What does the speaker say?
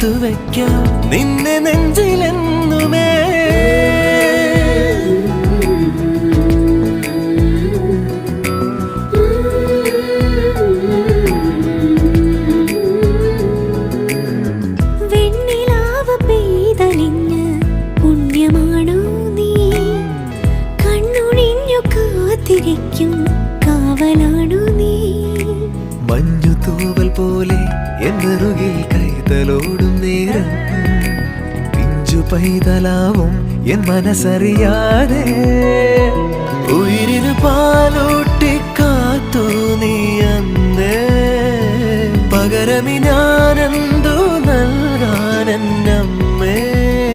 ചേർത്തു വയ്ക്കാം നിന്നെ നെഞ്ചിലെന്നുമേ. വെണ്ണിലാവ് പെയ്തലിഞ്ഞ് പുണ്യമാണോ നീ? കണ്ണുണിഞ്ഞു കാത്തിരിക്കും കാവലാണോ നീ? മഞ്ഞു തൂവൽ പോലെ എന്നറുകിൽ കൈതലോടും നേരം പിഞ്ചു പൈതലാവും എൻ മനസ്സറിയാതെ. ഉയിരിന് പാലൂട്ടി കാത്തു നീ അന്നേ, പകരമി ഞാനെന്ന്